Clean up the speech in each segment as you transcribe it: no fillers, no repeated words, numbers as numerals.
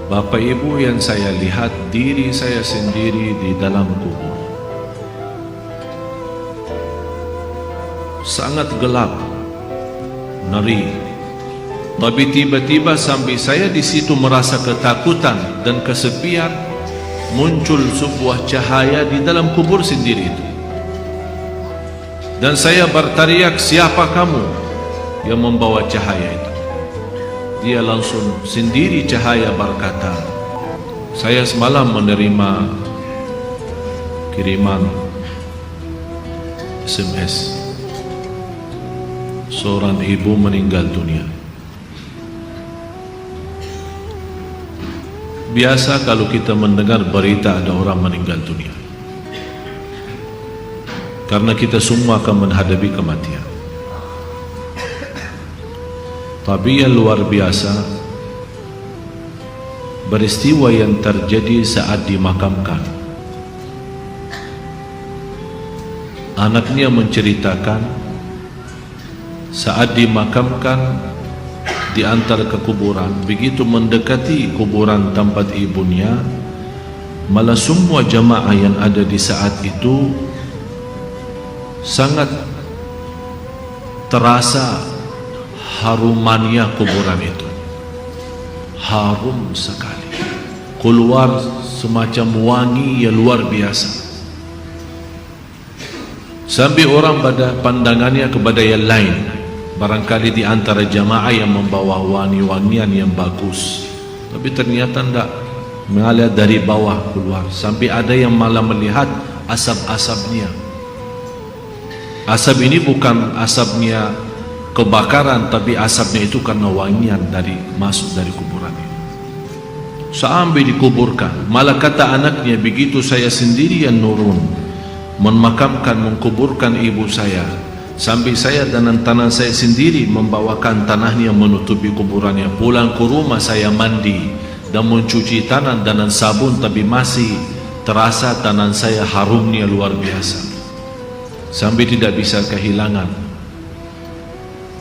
Bapak Ibu yang saya lihat diri saya sendiri di dalam kubur. Sangat gelap, ngeri. Tapi tiba-tiba sambil saya di situ merasa ketakutan dan kesepian, muncul sebuah cahaya di dalam kubur sendiri itu. Dan saya berteriak, "Siapa kamu yang membawa cahaya itu?" Dia langsung sendiri cahaya berkata, "Saya semalam menerima kiriman SMS. Seorang ibu meninggal dunia." Biasa kalau kita mendengar berita ada orang meninggal dunia, karena kita semua akan menghadapi kematian. Tapi yang luar biasa, peristiwa yang terjadi saat dimakamkan. Anaknya menceritakan saat dimakamkan di antara kekuburan, begitu mendekati kuburan tempat ibunya, malah semua jamaah yang ada di saat itu sangat terasa harumannya kuburan itu. Harum sekali, keluar semacam wangi yang luar biasa, sampai orang pada pandangannya kepada yang lain. Barangkali di antara jamaah yang membawa wangi-wangian yang bagus, tapi ternyata tidak, mengalir dari bawah keluar, sampai ada yang malah melihat asap-asapnya. Asap ini bukan asapnya kebakaran, tapi asapnya itu karena wangian dari masuk dari kuburan ini. Sampai dikuburkan, malah kata anaknya, begitu saya sendiri yang nurun memakamkan, mengkuburkan ibu saya, sampai saya dan tanah saya sendiri membawakan tanahnya menutupi kuburannya. Pulang ke rumah saya mandi dan mencuci tanah dengan sabun, tapi masih terasa tanah saya harumnya luar biasa, sampai tidak bisa kehilangan.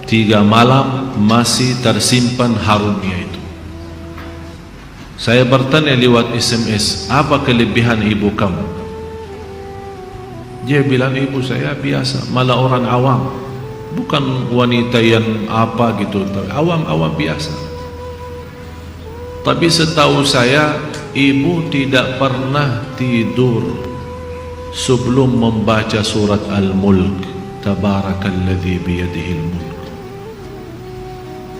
3 malam masih tersimpan harumnya itu. Saya bertanya lewat SMS, "Apa kelebihan ibu kamu?" Dia bilang, "Ibu saya biasa, malah orang awam, bukan wanita yang apa gitu, awam-awam biasa." Tapi setahu saya, ibu tidak pernah tidur sebelum membaca surat Al-Mulk, Tabarakalladzi biyadihil mulk.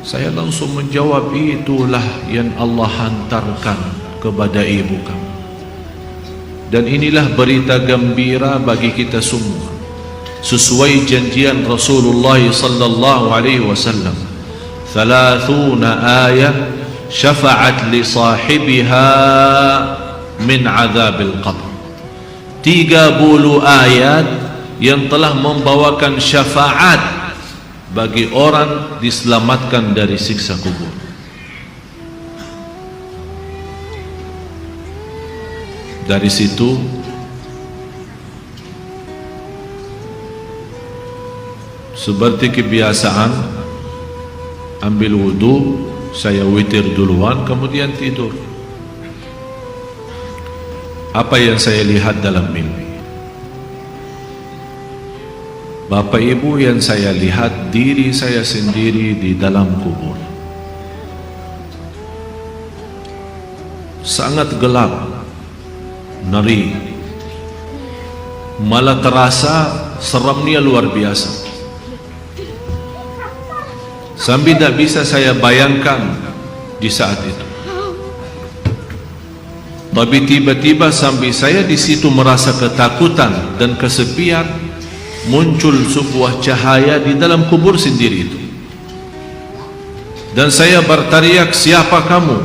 Saya langsung menjawab, itulah yang Allah hantarkan kepada ibu kamu. Dan inilah berita gembira bagi kita semua, sesuai janjian Rasulullah sallallahu alaihi wasallam, 30 ayat syafa'at li sahibiha min azabil qabr. 30 ayat yang telah membawakan syafaat bagi orang diselamatkan dari siksa kubur. Dari situ seperti kebiasaan, ambil wudu, saya witir duluan, kemudian tidur. Apa yang saya lihat dalam mimpi? Bapak Ibu yang saya lihat diri saya sendiri di dalam kubur. Sangat gelap, ngeri, malah terasa seramnya luar biasa, sampai tidak bisa saya bayangkan di saat itu. Tapi tiba-tiba sampai saya di situ merasa ketakutan dan kesepian, muncul sebuah cahaya di dalam kubur sendiri itu. Dan saya berteriak, "Siapa kamu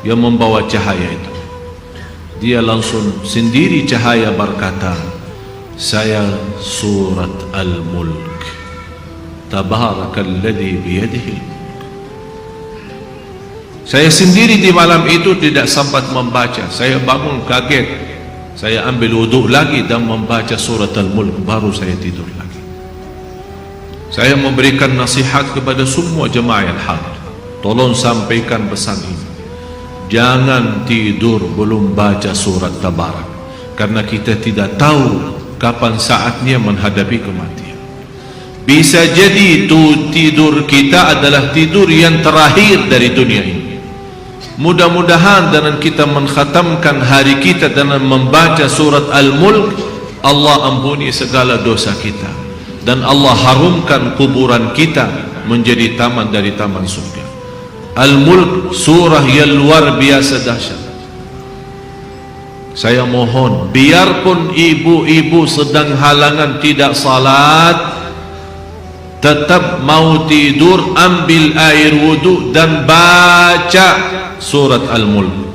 yang membawa cahaya itu?" Dia langsung sendiri cahaya berkata, "Saya surat Al-Mulk, Tabarakalladzi biyadihi." Saya sendiri di malam itu tidak sempat membaca. Saya bangun kaget, saya ambil wudu lagi dan membaca surat Al-Mulk, baru saya tidur lagi. Saya memberikan nasihat kepada semua jemaah yang hadir, tolong sampaikan pesan ini. jangan tidur belum baca surat Tabarak, karena kita tidak tahu kapan saatnya menghadapi kematian. Bisa jadi tidur kita adalah tidur yang terakhir dari dunia ini. Mudah-mudahan dengan kita mengkhatamkan hari kita dengan membaca surat Al-Mulk, Allah ampuni segala dosa kita, dan Allah harumkan kuburan kita menjadi taman dari taman surga. Al-Mulk surah yang luar biasa dahsyat. Saya mohon, biarpun ibu-ibu sedang halangan tidak salat, tetap mau tidur, ambil air wudu dan baca surat Al-Mulk.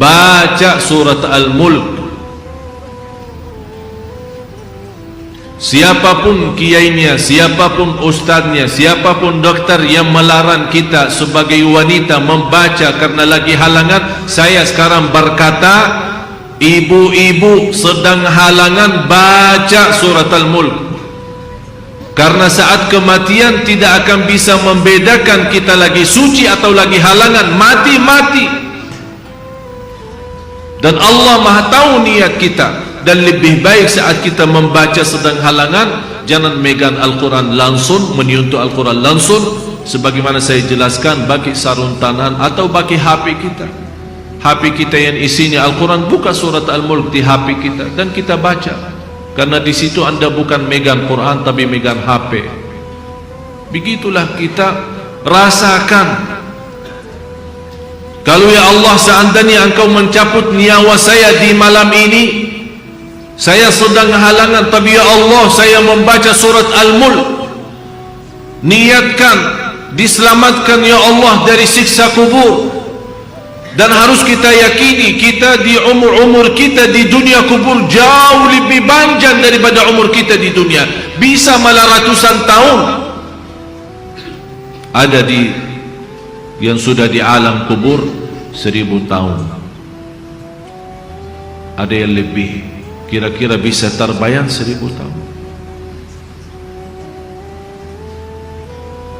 Baca surat Al-Mulk. Siapapun kiainya, siapapun ustaznya, siapapun dokter yang melarang kita sebagai wanita membaca karena lagi halangan, saya sekarang berkata, ibu-ibu sedang halangan, baca surat Al-Mulk. Karena saat kematian tidak akan bisa membedakan kita lagi suci atau lagi halangan, mati-mati. Dan Allah Maha tahu niat kita, dan lebih baik saat kita membaca sedang halangan, jangan megang Al-Quran langsung, menyentuh Al-Quran langsung, sebagaimana saya jelaskan, bagi sarung tangan atau bagi HP kita. HP kita yang isinya Al-Quran, buka surat Al-Mulk di HP kita dan kita baca. Karena di situ anda bukan megang Quran tapi megang HP. Begitulah kita rasakan. Kalau ya Allah, seandainya engkau mencabut nyawa saya di malam ini, saya sedang halangan, tapi ya Allah, saya membaca surat Al-Mulk, niatkan diselamatkan ya Allah dari siksa kubur. Dan harus kita yakini, kita di umur kita di dunia kubur jauh lebih panjang daripada umur kita di dunia, bisa malah ratusan tahun. Ada di yang sudah di alam kubur 1000 tahun, ada yang lebih, kira-kira bisa terbayang 1000 tahun.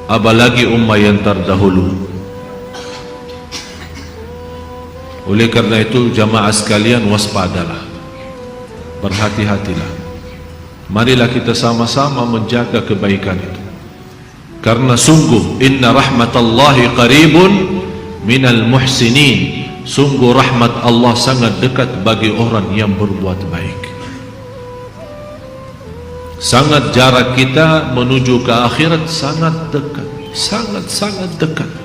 Apalagi ummah yang terdahulu. Oleh karena itu jamaah sekalian, waspadalah, berhati-hatilah. Marilah kita sama-sama menjaga kebaikan itu, karena sungguh inna rahmatallahi qaribun minal muhsinin, sungguh rahmat Allah sangat dekat bagi orang yang berbuat baik. Sangat jarak kita menuju ke akhirat sangat dekat, sangat-sangat dekat.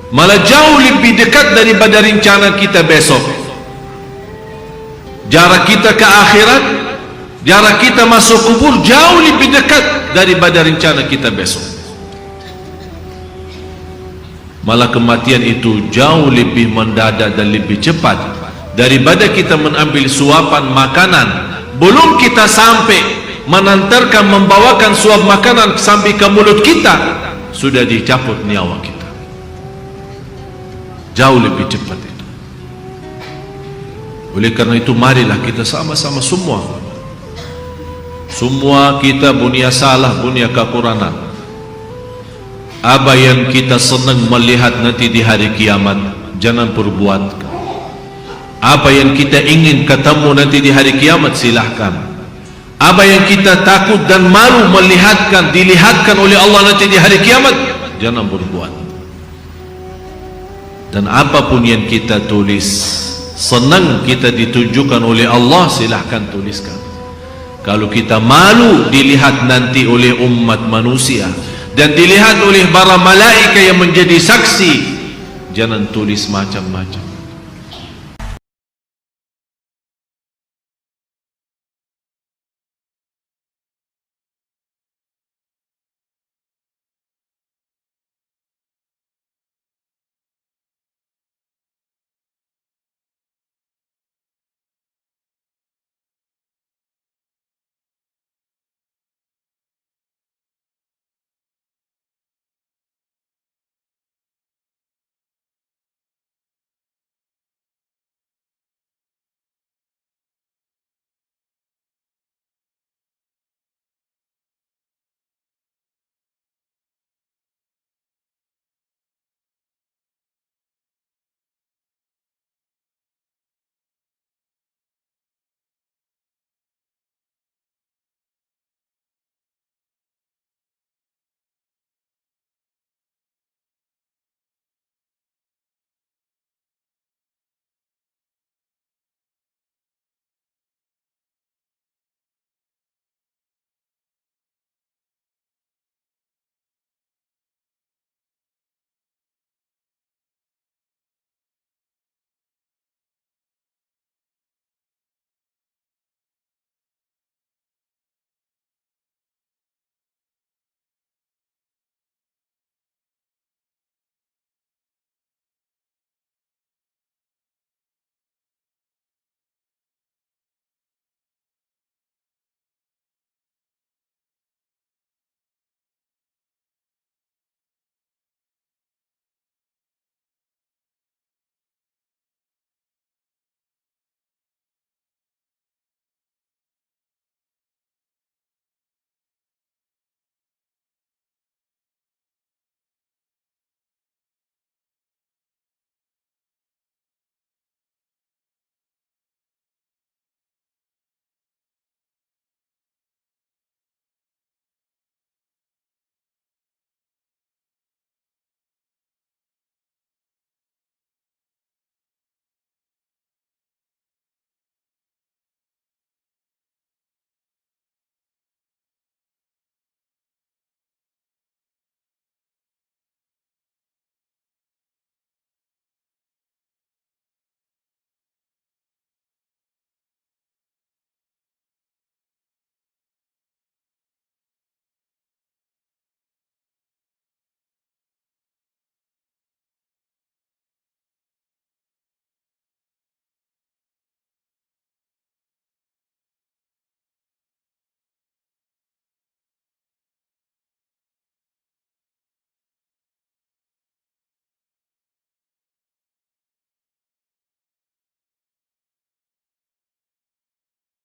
Malah jauh lebih dekat daripada rencana kita besok. Jarak kita ke akhirat, jarak kita masuk kubur jauh lebih dekat daripada rencana kita besok. Malah kematian itu jauh lebih mendadak dan lebih cepat daripada kita mengambil suapan makanan. Belum kita sampai menantarkan, membawakan suap makanan sampai ke mulut kita, sudah dicabut nyawa kita. Jauh lebih cepat itu. Oleh karena itu marilah kita sama-sama semua kita punya salah, punya kekurangan. Apa yang kita senang melihat nanti di hari kiamat, jangan perbuat. Apa yang kita ingin ketemu nanti di hari kiamat, silahkan. Apa yang kita takut dan malu dilihatkan oleh Allah nanti di hari kiamat, jangan berbuat. Dan apapun yang kita tulis, senang kita ditunjukkan oleh Allah, silahkan tuliskan. Kalau kita malu dilihat nanti oleh umat manusia dan dilihat oleh para malaikat yang menjadi saksi, jangan tulis macam-macam.